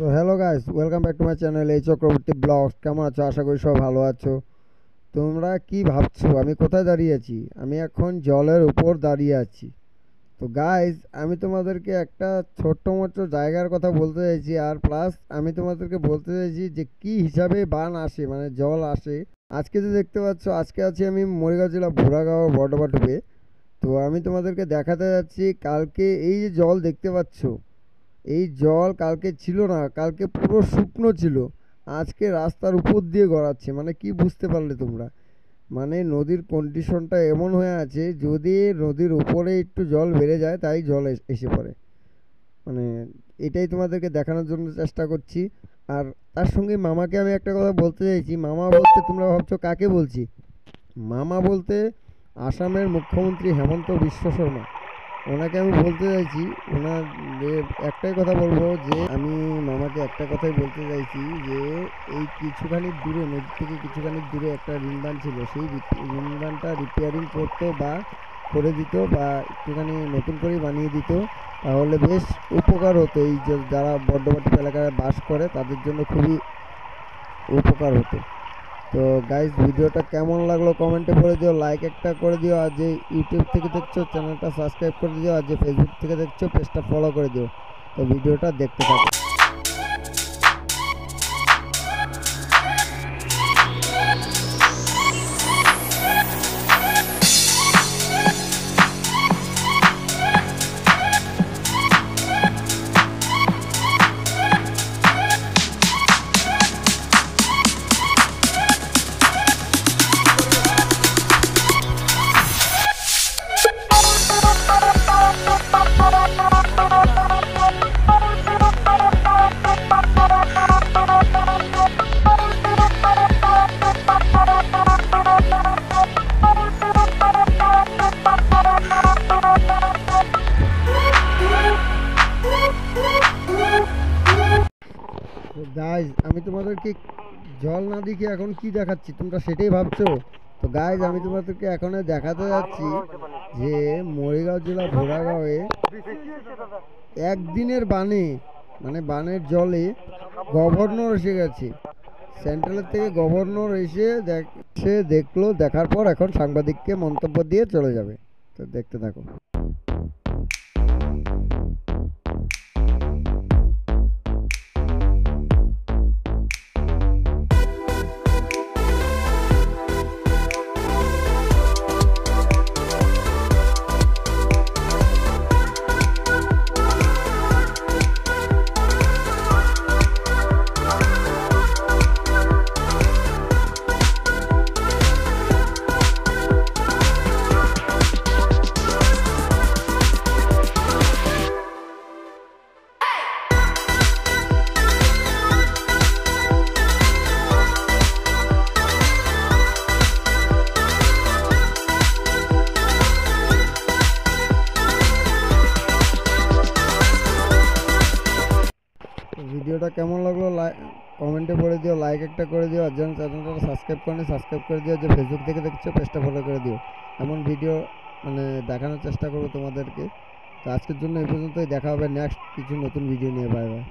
So hello guys, welcome back to my channel এই Chakraborty blogs. কেমন আছো? আশা করি সব ভালো আছো। তোমরা কি ভাবছো আমি কোথায় দাঁড়িয়ে আছি? আমি এখন জলের উপর দাঁড়িয়ে আছি। তো গাইস, আমি তোমাদেরকে একটা ছোট্ট মোট্ট জায়গার কথা বলতে চাইছি, আর প্লাস আমি তোমাদেরকে বলতে চাইছি যে কি হিসাবে বান আসে, মানে জল আসে। আজকে যে দেখতে পাচ্ছ, আজকে আছি আমি মরিগাঁও জেলা ভোরাগাঁও বড়বাটুপে। তো আমি তোমাদেরকে দেখাতে যাচ্ছি কালকে এই যে জল দেখতে পাচ্ছ, এই জল কালকে ছিল না, কালকে পুরো শুকনো ছিল। আজকে রাস্তার উপর দিয়ে গড়াচ্ছে, মানে কি বুঝতে পারলে তোমরা? মানে নদীর কন্ডিশনটা এমন হয়ে আছে, যদি নদীর উপরে একটু জল বেড়ে যায় তাই জল এসে পড়ে। মানে এটাই তোমাদেরকে দেখানোর জন্য চেষ্টা করছি। আর তার সঙ্গে মামাকে আমি একটা কথা বলতে চাইছি। মামা বলতে তোমরা ভাবছো কাকে বলছি? মামা বলতে আসামের মুখ্যমন্ত্রী হেমন্ত বিশ্ব শর্মা, ওনাকে আমি বলতে চাইছি। ওনার যে একটাই কথা বলবো, যে আমি মামাকে একটা কথাই বলতে চাইছি যে এই কিছুখানি দূরে, নদী থেকে কিছুখানি দূরে একটা রিংবান ছিল, সেই রিংবানটা রিপেয়ারিং করতো বা করে দিত, বা একটুখানি নতুন করে বানিয়ে দিত, তাহলে বেশ উপকার হতো। এই যে যারা বর্ধমান এলাকায় বাস করে তাদের জন্য খুবই উপকার হতো। তো গাইজ, ভিডিওটা কেমন লাগলো কমেন্টে বলে দিও, লাইক একটা করে দিও। আর যে ইউটিউব থেকে দেখছো চ্যানেলটা সাবস্ক্রাইব করে দিও, আর যে ফেসবুক থেকে দেখছো পেজটা ফলো করে দিও। তো ভিডিওটা দেখতে থাকো। গাইজ, আমি তোমাদেরকে জল না দেখে এখন কি দেখাচ্ছি তোমরা সেটাই ভাবছো। তো গাইজ, আমি তোমাদেরকে এখন দেখাতে যাচ্ছি যে মরিগাঁও জেলা ভোরাগাঁওয়ে একদিনের বানে, মানে বানের জলে গভর্নর এসে গেছে। সেন্ট্রালের থেকে গভর্নর এসে দেখলো, দেখার পর এখন সাংবাদিককে মন্তব্য দিয়ে চলে যাবে। তো দেখতে থাকো। ভিডিওটা কেমন লাগলো কমেন্টে বলে দিও, লাইক একটা করে দিও। আর যেন চ্যানেলটা সাবস্ক্রাইব করেনি সাবস্ক্রাইব করে দিও। যে ফেসবুক থেকে দেখছো পেজটা ফলো করে দিও। এমন ভিডিও মানে দেখানোর চেষ্টা করবো তোমাদেরকে। তো আজকের জন্য এই পর্যন্তই, দেখা হবে নেক্সট কিছু নতুন ভিডিও নিয়ে। Bye bye.